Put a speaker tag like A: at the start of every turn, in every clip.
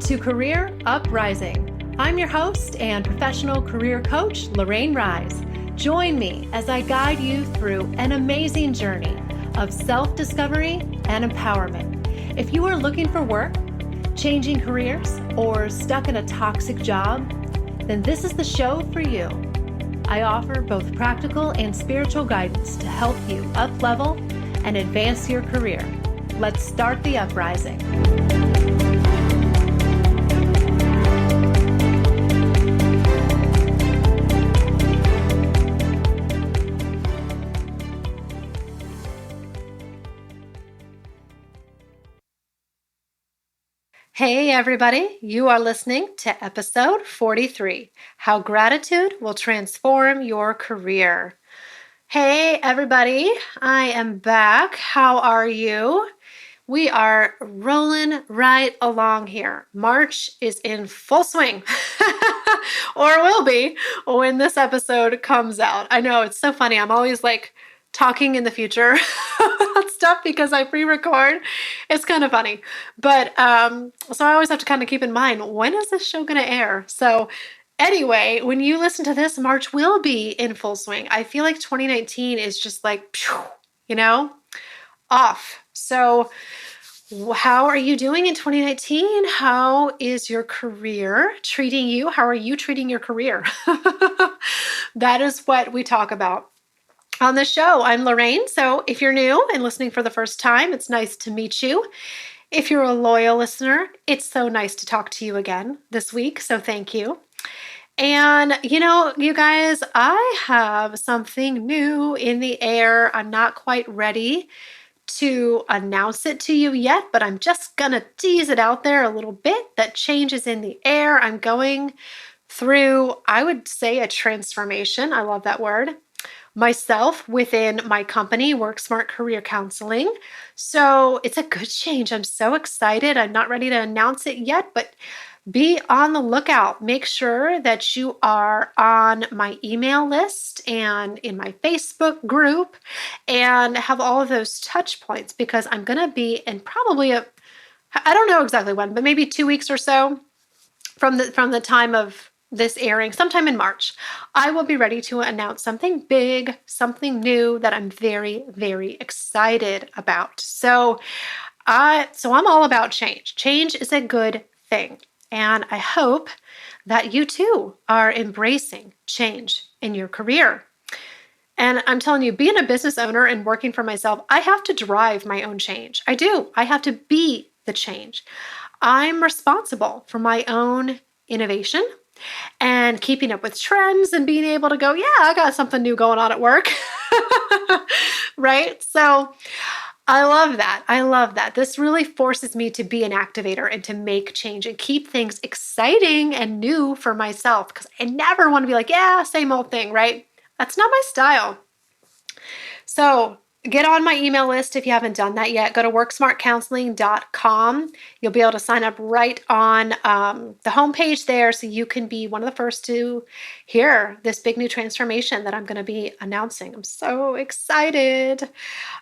A: to Career Uprising. I'm your host and professional career coach, Lorraine Rise. Join me as I guide you through an amazing journey of self-discovery and empowerment. If you are looking for work, changing careers, or stuck in a toxic job, then this is the show for you. I offer both practical and spiritual guidance to help you up-level and advance your career. Let's start the uprising. Hey everybody, you are listening to episode 43, How Gratitude Will Transform Your Career. Hey everybody, I am back. How are you? We are rolling right along here. March is in full swing, or will be when this episode comes out. I know, it's so funny. I'm always like talking in the future about stuff because I pre-record. It's kind of funny. But so I always have to kind of keep in mind, when is this show going to air? So anyway, when you listen to this, March will be in full swing. I feel like 2019 is just like, off. So how are you doing in 2019? How is your career treating you? How are you treating your career? That is what we talk about on the show. I'm Lorraine. So if you're new and listening for the first time, it's nice to meet you. If you're a loyal listener, it's so nice to talk to you again this week. So thank you. And you guys, I have something new in the air. I'm not quite ready to announce it to you yet, but I'm just gonna tease it out there a little bit. That change is in the air. I'm going through, I would say, a transformation. I love that word. Myself within my company, Work Smart Career Counseling. So it's a good change. I'm so excited. I'm not ready to announce it yet, but be on the lookout. Make sure that you are on my email list and in my Facebook group and have all of those touch points, because I'm going to be in probably I don't know exactly when, but maybe 2 weeks or so from the time of this airing, sometime in March, I will be ready to announce something big, something new that I'm very, very excited about. So I'm all about change. Change is a good thing. And I hope that you too are embracing change in your career. And I'm telling you, being a business owner and working for myself, I have to drive my own change. I do. I have to be the change. I'm responsible for my own innovation and keeping up with trends and being able to go, yeah, I got something new going on at work. Right? So I love that. I love that. This really forces me to be an activator and to make change and keep things exciting and new for myself, because I never want to be like, yeah, same old thing, right? That's not my style. So get on my email list if you haven't done that yet. Go to worksmartcounseling.com. You'll be able to sign up right on the homepage there, so you can be one of the first to hear this big new transformation that I'm going to be announcing. I'm so excited.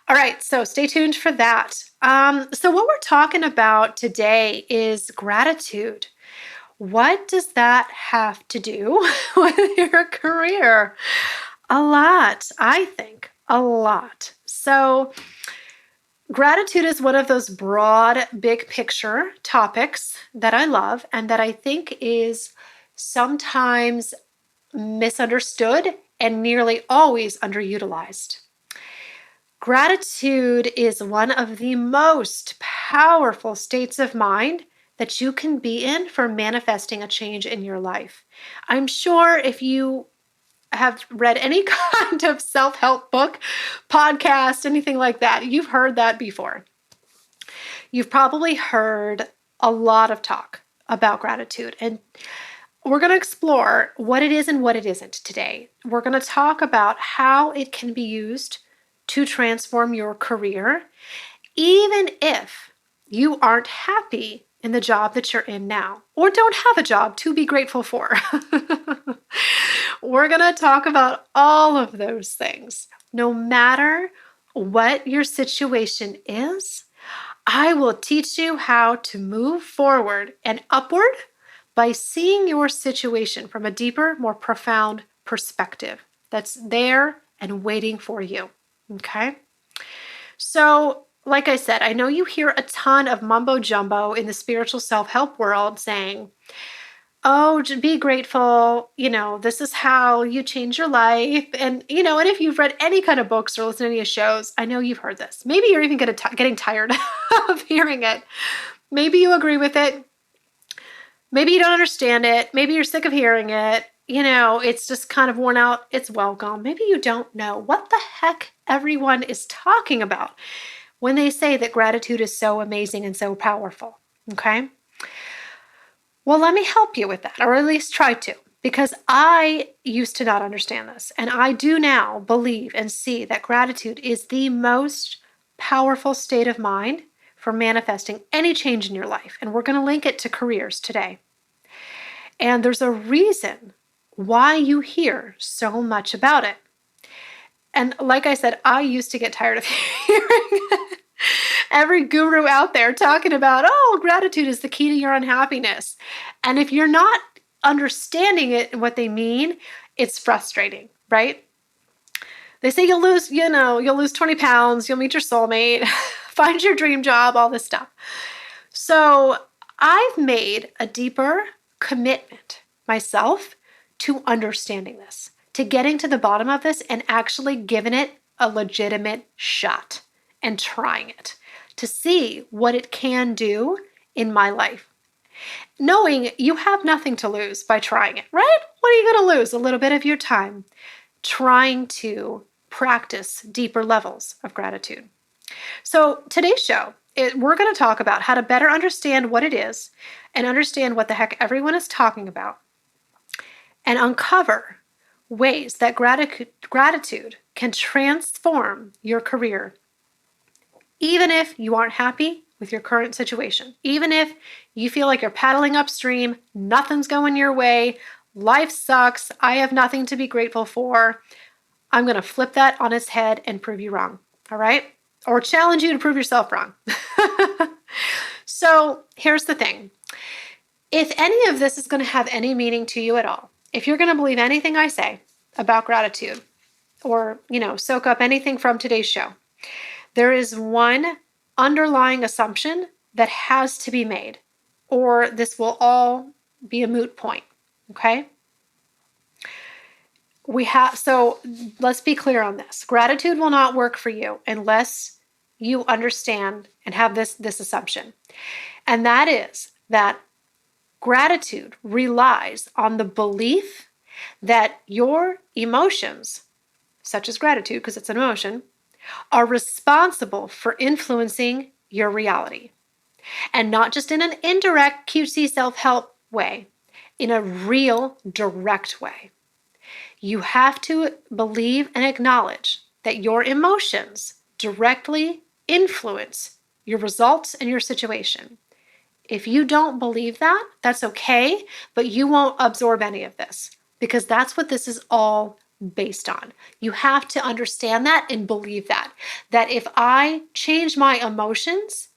A: All right, so stay tuned for that. So what we're talking about today is gratitude. What does that have to do with your career? A lot, I think. A lot. So gratitude is one of those broad, big picture topics that I love and that I think is sometimes misunderstood and nearly always underutilized. Gratitude is one of the most powerful states of mind that you can be in for manifesting a change in your life. I'm sure if you have read any kind of self-help book, podcast, anything like that, you've heard that before. You've probably heard a lot of talk about gratitude, and we're going to explore what it is and what it isn't today. We're going to talk about how it can be used to transform your career, even if you aren't happy in the job that you're in now, or don't have a job to be grateful for. We're going to talk about all of those things. No matter what your situation is, I will teach you how to move forward and upward by seeing your situation from a deeper, more profound perspective that's there and waiting for you. Okay? So, like I said, I know you hear a ton of mumbo jumbo in the spiritual self-help world saying, oh, be grateful, this is how you change your life. And if you've read any kind of books or listened to any shows, I know you've heard this. Maybe you're even getting tired of hearing it. Maybe you agree with it. Maybe you don't understand it. Maybe you're sick of hearing it. It's just kind of worn out. It's welcome. Maybe you don't know what the heck everyone is talking about when they say that gratitude is so amazing and so powerful. Okay? Well, let me help you with that, or at least try to, because I used to not understand this. And I do now believe and see that gratitude is the most powerful state of mind for manifesting any change in your life. And we're going to link it to careers today. And there's a reason why you hear so much about it. And like I said, I used to get tired of hearing every guru out there talking about, oh, gratitude is the key to your unhappiness. And if you're not understanding it and what they mean, it's frustrating, right? They say you'll lose 20 pounds, you'll meet your soulmate, find your dream job, all this stuff. So I've made a deeper commitment myself to understanding this, to getting to the bottom of this and actually giving it a legitimate shot and trying it to see what it can do in my life. Knowing you have nothing to lose by trying it, right? What are you going to lose? A little bit of your time trying to practice deeper levels of gratitude. So today's show, we're going to talk about how to better understand what it is and understand what the heck everyone is talking about and uncover ways that gratitude can transform your career, even if you aren't happy with your current situation, even if you feel like you're paddling upstream, nothing's going your way, life sucks, I have nothing to be grateful for. I'm going to flip that on its head and prove you wrong, all right? Or challenge you to prove yourself wrong. So here's the thing. If any of this is going to have any meaning to you at all, if you're going to believe anything I say about gratitude or, soak up anything from today's show, there is one underlying assumption that has to be made, or this will all be a moot point, okay? So let's be clear on this. Gratitude will not work for you unless you understand and have this assumption. And that is that gratitude relies on the belief that your emotions, such as gratitude, because it's an emotion, are responsible for influencing your reality. And not just in an indirect, cutesy self-help way, in a real, direct way. You have to believe and acknowledge that your emotions directly influence your results and your situation. If you don't believe that, that's okay, but you won't absorb any of this because that's what this is all based on. You have to understand that and believe that if I change my emotions,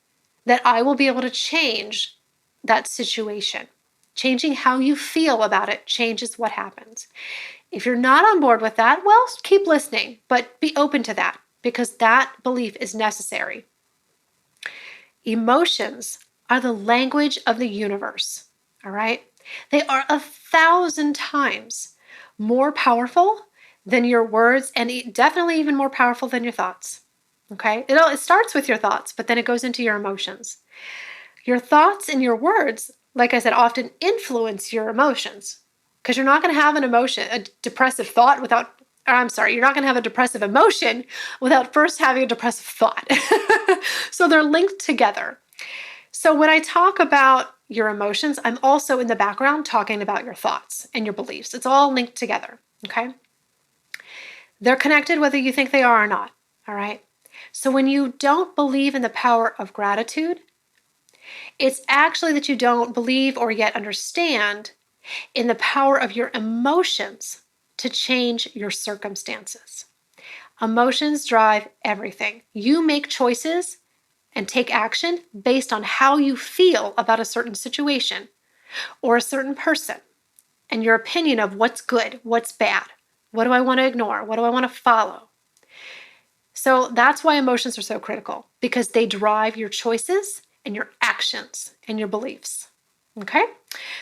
A: that I will be able to change that situation. Changing how you feel about it changes what happens. If you're not on board with that, well, keep listening, but be open to that because that belief is necessary. Emotions are the language of the universe, all right? They are 1,000 times more powerful than your words and definitely even more powerful than your thoughts, okay? It starts with your thoughts, but then it goes into your emotions. Your thoughts and your words, like I said, often influence your emotions because you're not going to have a depressive thought you're not going to have a depressive emotion without first having a depressive thought. So they're linked together. So when I talk about your emotions, I'm also in the background talking about your thoughts and your beliefs. It's all linked together, okay? They're connected whether you think they are or not, all right? So when you don't believe in the power of gratitude, it's actually that you don't believe or yet understand in the power of your emotions to change your circumstances. Emotions drive everything. You make choices and take action based on how you feel about a certain situation or a certain person and your opinion of what's good, what's bad, what do I want to ignore, what do I want to follow. So that's why emotions are so critical, because they drive your choices and your actions and your beliefs. Okay?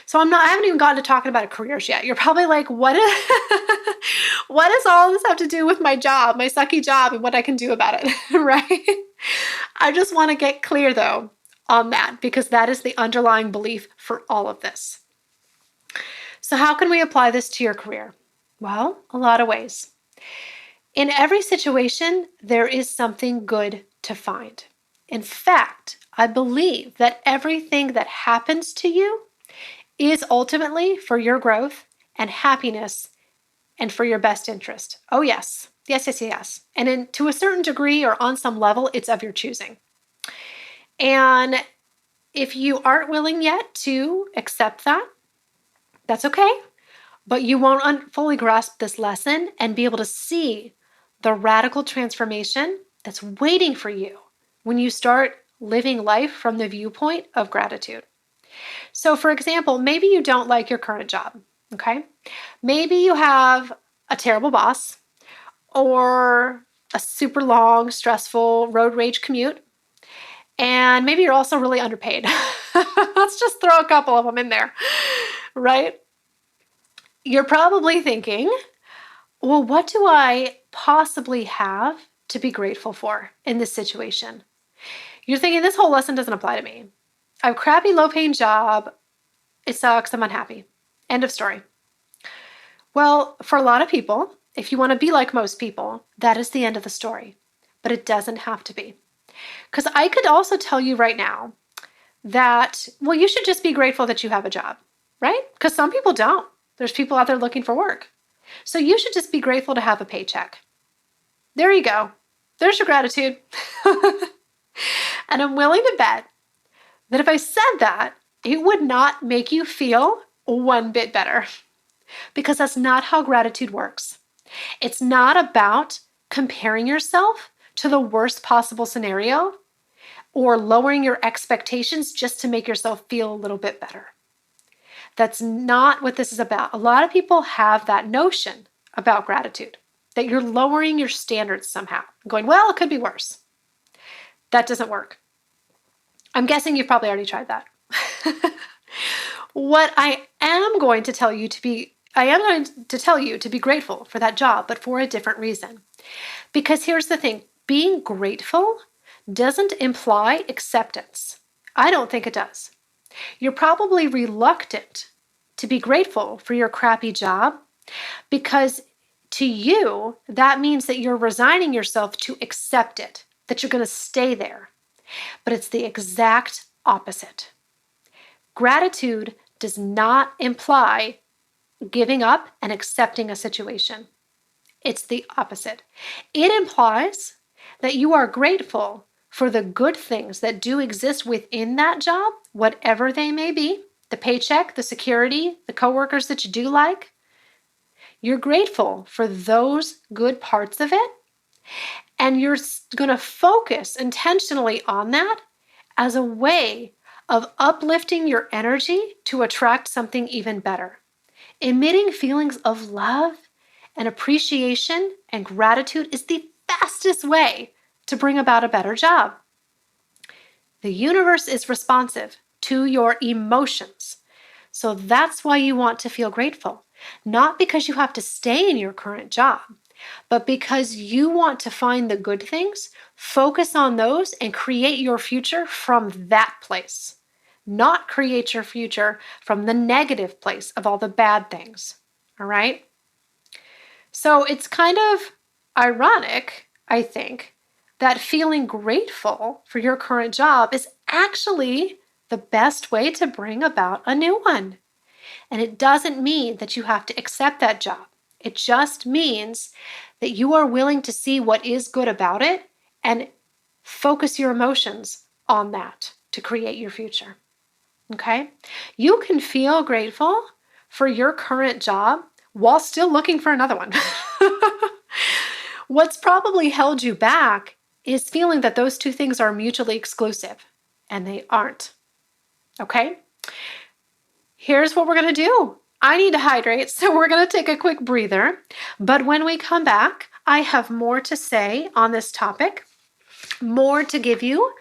A: So I haven't even gotten to talking about careers yet. You're probably like, what does all this have to do with my job, my sucky job, and what I can do about it, right? I just want to get clear though on that, because that is the underlying belief for all of this. So how can we apply this to your career? Well, a lot of ways. In every situation, there is something good to find. In fact, I believe that everything that happens to you is ultimately for your growth and happiness and for your best interest. Oh, yes. Yes, yes, yes. And to a certain degree or on some level, it's of your choosing. And if you aren't willing yet to accept that, that's okay. But you won't fully grasp this lesson and be able to see the radical transformation that's waiting for you when you start living life from the viewpoint of gratitude. So, for example, maybe you don't like your current job, okay? Maybe you have a terrible boss or a super long, stressful road rage commute, and maybe you're also really underpaid. Let's just throw a couple of them in there, right? You're probably thinking, well, what do I possibly have to be grateful for in this situation? You're thinking this whole lesson doesn't apply to me. I have a crappy, low-paying job. It sucks. I'm unhappy. End of story. Well, for a lot of people, if you want to be like most people, that is the end of the story. But it doesn't have to be. Because I could also tell you right now that, well, you should just be grateful that you have a job, right? Because some people don't. There's people out there looking for work. So you should just be grateful to have a paycheck. There you go. There's your gratitude. And I'm willing to bet that if I said that, it would not make you feel one bit better, because that's not how gratitude works. It's not about comparing yourself to the worst possible scenario or lowering your expectations just to make yourself feel a little bit better. That's not what this is about. A lot of people have that notion about gratitude, that you're lowering your standards somehow, going, well, it could be worse. That doesn't work. I'm guessing you've probably already tried that. What I am going to tell you to be grateful for that job, but for a different reason. Because here's the thing, being grateful doesn't imply acceptance. I don't think it does. You're probably reluctant to be grateful for your crappy job because to you, that means that you're resigning yourself to accept it, that you're going to stay there. But it's the exact opposite. Gratitude does not imply giving up and accepting a situation. It's the opposite. It implies that you are grateful for the good things that do exist within that job, whatever they may be, the paycheck, the security, the coworkers that you do like. You're grateful for those good parts of it, and you're going to focus intentionally on that as a way of uplifting your energy to attract something even better. Emitting feelings of love and appreciation and gratitude is the fastest way to bring about a better job. The universe is responsive to your emotions. So that's why you want to feel grateful. Not because you have to stay in your current job, but because you want to find the good things, focus on those, and create your future from that place. Not create your future from the negative place of all the bad things. All right? So it's kind of ironic, I think, that feeling grateful for your current job is actually the best way to bring about a new one. And it doesn't mean that you have to accept that job. It just means that you are willing to see what is good about it and focus your emotions on that to create your future. Okay? You can feel grateful for your current job while still looking for another one. What's probably held you back is feeling that those two things are mutually exclusive, and they aren't. Okay? Here's what we're going to do. I need to hydrate, so we're going to take a quick breather. But when we come back, I have more to say on this topic, more to give you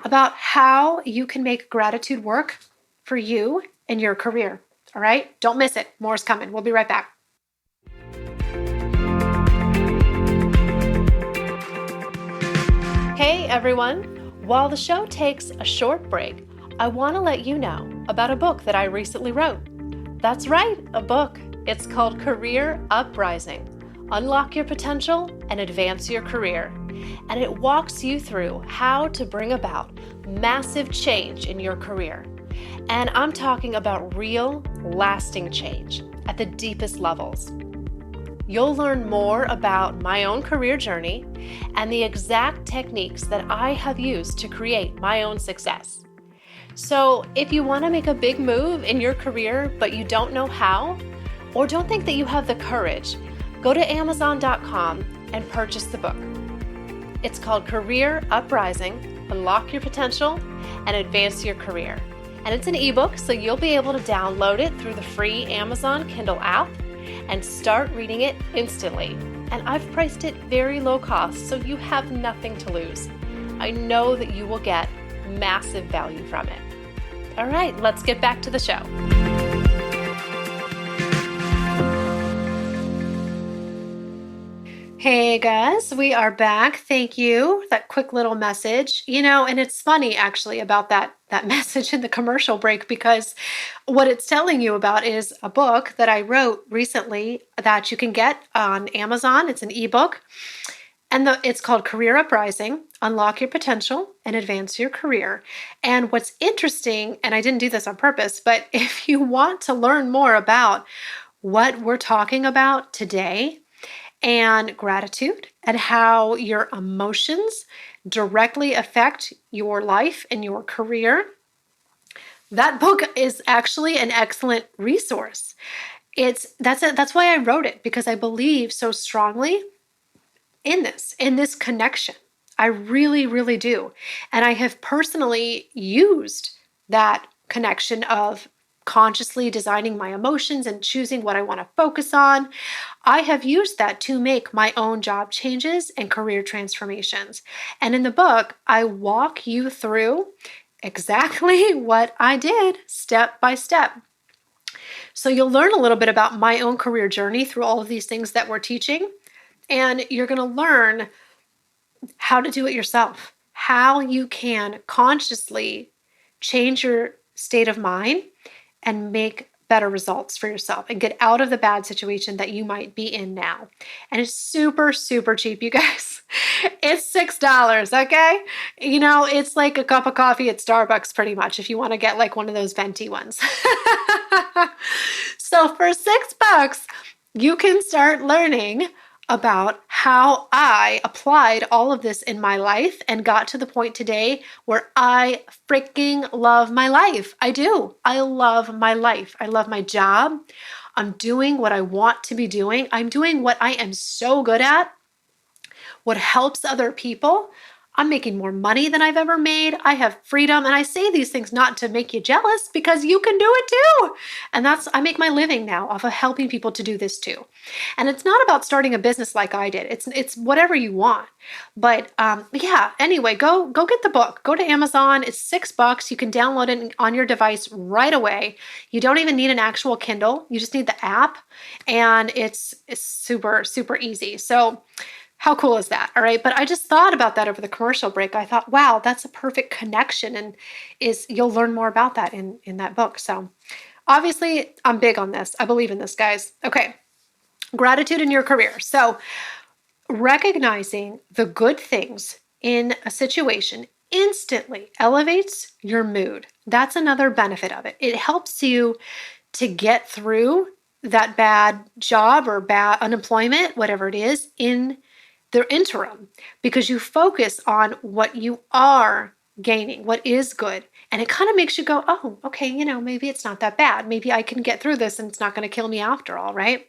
A: about how you can make gratitude work for you and your career. All right? Don't miss it. More is coming. We'll be right back. Hey, everyone. While the show takes a short break, I want to let you know about a book that I recently wrote. That's right, a book. It's called Career Uprising: Unlock Your Potential and Advance Your Career. And it walks you through how to bring about massive change in your career. And I'm talking about real, lasting change at the deepest levels. You'll learn more about my own career journey and the exact techniques that I have used to create my own success. So if you want to make a big move in your career, but you don't know how, or don't think that you have the courage, go to Amazon.com and purchase the book. It's called Career Uprising: Unlock Your Potential and Advance Your Career. And it's an ebook, so you'll be able to download it through the free Amazon Kindle app and start reading it instantly. And I've priced it very low cost, so you have nothing to lose. I know that you will get massive value from it. All right, let's get back to the show. Hey guys, we are back. Thank you. That quick little message, and it's funny actually about that message in the commercial break, because what it's telling you about is a book that I wrote recently that you can get on Amazon. It's an ebook, and it's called Career Uprising: Unlock Your Potential and Advance Your Career. And what's interesting, and I didn't do this on purpose, but if you want to learn more about what we're talking about today, and gratitude, and how your emotions directly affect your life and your career, that book is actually an excellent resource. That's why I wrote it, because I believe so strongly in this connection. I really, really do. And I have personally used that connection of consciously designing my emotions and choosing what I want to focus on. I have used that to make my own job changes and career transformations. And in the book, I walk you through exactly what I did step by step. So you'll learn a little bit about my own career journey through all of these things that we're teaching. And you're going to learn how to do it yourself, how you can consciously change your state of mind and make better results for yourself and get out of the bad situation that you might be in now. And it's super, super cheap, you guys. It's $6, okay? It's like a cup of coffee at Starbucks pretty much, if you want to get like one of those venti ones. So for $6, you can start learning about how I applied all of this in my life and got to the point today where I freaking love my life. I do. I love my life. I love my job. I'm doing what I want to be doing. I'm doing what I am so good at, what helps other people. I'm making more money than I've ever made. I have freedom. And I say these things not to make you jealous, because you can do it too. And I make my living now off of helping people to do this too. And it's not about starting a business like I did. It's whatever you want. But yeah, anyway, go get the book. Go to Amazon. It's $6. You can download it on your device right away. You don't even need an actual Kindle. You just need the app. And it's super, super easy. So how cool is that? All right. But I just thought about that over the commercial break. I thought, wow, that's a perfect connection. And you'll learn more about that in that book. So obviously I'm big on this. I believe in this, guys. Okay. Gratitude in your career. So recognizing the good things in a situation instantly elevates your mood. That's another benefit of it. It helps you to get through that bad job or bad unemployment, whatever it is, in the interim, because you focus on what you are gaining, what is good. And it kind of makes you go, oh, okay, maybe it's not that bad. Maybe I can get through this and it's not going to kill me after all, right?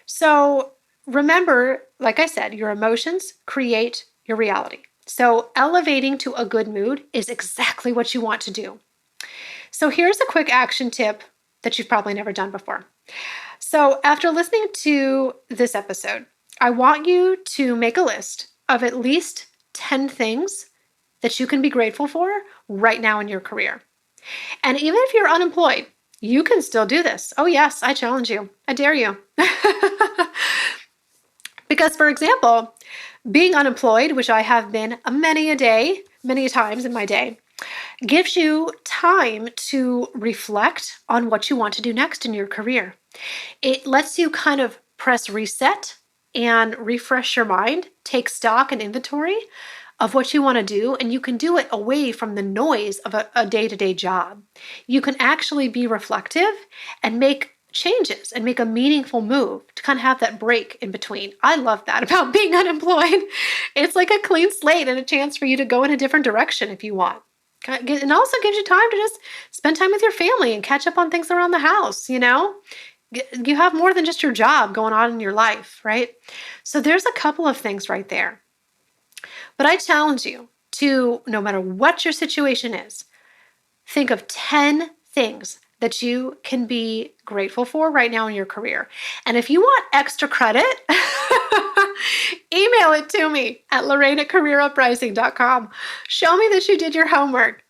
A: So remember, like I said, your emotions create your reality. So elevating to a good mood is exactly what you want to do. So here's a quick action tip that you've probably never done before. So after listening to this episode, I want you to make a list of at least 10 things that you can be grateful for right now in your career. And even if you're unemployed, you can still do this. Oh yes, I challenge you. I dare you. Because for example, being unemployed, which I have been many times in my day, gives you time to reflect on what you want to do next in your career. It lets you kind of press reset and refresh your mind, take stock and inventory of what you want to do, and you can do it away from the noise of a day-to-day job. You can actually be reflective and make changes and make a meaningful move to kind of have that break in between. I love that about being unemployed. It's like a clean slate and a chance for you to go in a different direction if you want. And also gives you time to just spend time with your family and catch up on things around the house, you know? You have more than just your job going on in your life, right? So there's a couple of things right there. But I challenge you to, no matter what your situation is, think of 10 things that you can be grateful for right now in your career. And if you want extra credit, email it to me at Lorraine@careeruprising.com. Show me that you did your homework.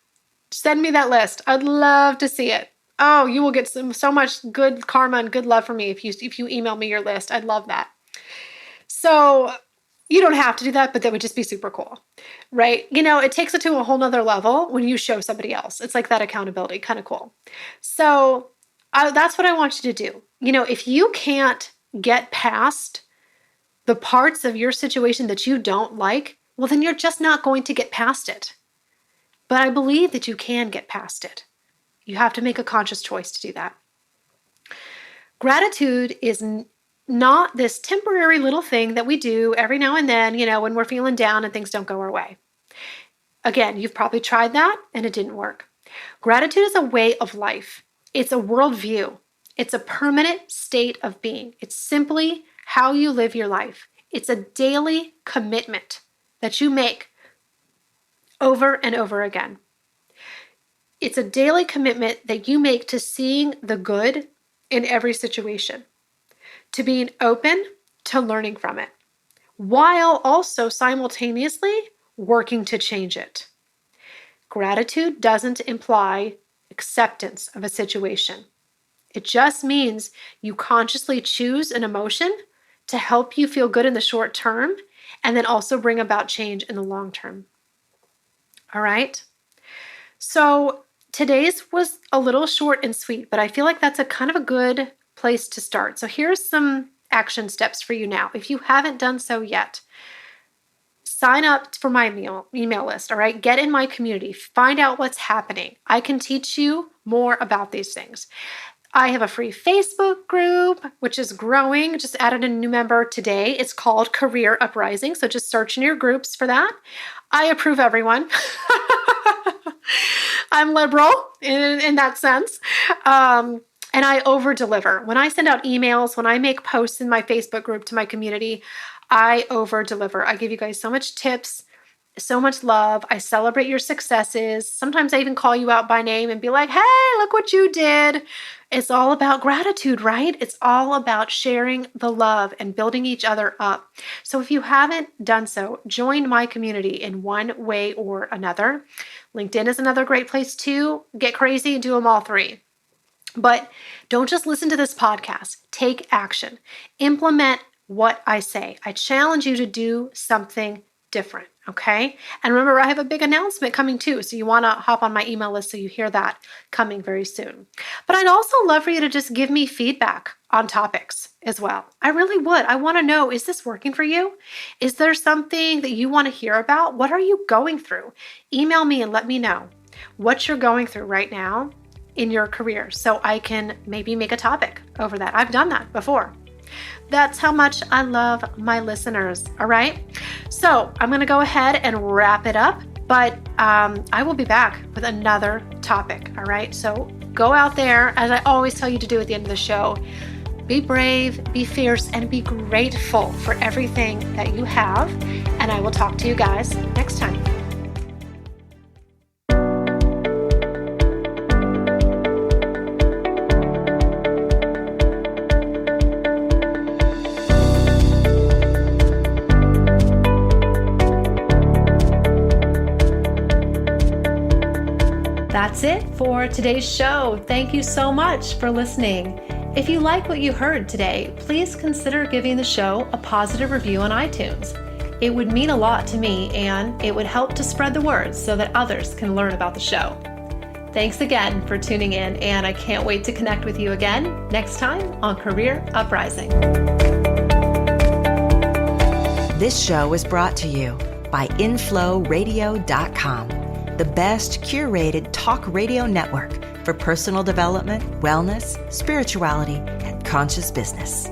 A: Send me that list. I'd love to see it. Oh, you will get so much good karma and good love from me if you email me your list. I'd love that. So you don't have to do that, but that would just be super cool, right? You know, it takes it to a whole nother level when you show somebody else. It's like that accountability, kind of cool. So that's what I want you to do. You know, if you can't get past the parts of your situation that you don't like, well, then you're just not going to get past it. But I believe that you can get past it. You have to make a conscious choice to do that. Gratitude is not this temporary little thing that we do every now and then, you know, when we're feeling down and things don't go our way. Again, you've probably tried that and it didn't work. Gratitude is a way of life. It's a worldview. It's a permanent state of being. It's simply how you live your life. It's a daily commitment that you make over and over again. It's a daily commitment that you make to seeing the good in every situation, to being open to learning from it, while also simultaneously working to change it. Gratitude doesn't imply acceptance of a situation. It just means you consciously choose an emotion to help you feel good in the short term and then also bring about change in the long term. All right? So today's was a little short and sweet, but I feel like that's a kind of a good place to start. So here's some action steps for you now. If you haven't done so yet, sign up for my email list, all right? Get in my community. Find out what's happening. I can teach you more about these things. I have a free Facebook group, which is growing. Just added a new member today. It's called Career Uprising. So just search in your groups for that. I approve everyone. I'm liberal in that sense. And I over-deliver. When I send out emails, when I make posts in my Facebook group to my community, I over-deliver. I give you guys so much tips, so much love. I celebrate your successes. Sometimes I even call you out by name and be like, hey, look what you did. It's all about gratitude, right? It's all about sharing the love and building each other up. So if you haven't done so, join my community in one way or another. LinkedIn is another great place to get crazy and do them all three. But don't just listen to this podcast. Take action. Implement what I say. I challenge you to do something different, okay? And remember, I have a big announcement coming too, so you want to hop on my email list so you hear that coming very soon. But I'd also love for you to just give me feedback on topics as well. I really would. I want to know, is this working for you? Is there something that you want to hear about? What are you going through? Email me and let me know what you're going through right now in your career so I can maybe make a topic over that. I've done that before. That's how much I love my listeners, all right? So I'm going to go ahead and wrap it up, but I will be back with another topic, all right? So go out there, as I always tell you to do at the end of the show, Be brave, be fierce, and be grateful for everything that you have. And I will talk to you guys next time. That's it for today's show. Thank you so much for listening. If you like what you heard today, please consider giving the show a positive review on iTunes. It would mean a lot to me, and it would help to spread the word so that others can learn about the show. Thanks again for tuning in, and I can't wait to connect with you again next time on Career Uprising.
B: This show is brought to you by inflowradio.com, the best curated talk radio network for personal development, wellness, spirituality, and conscious business.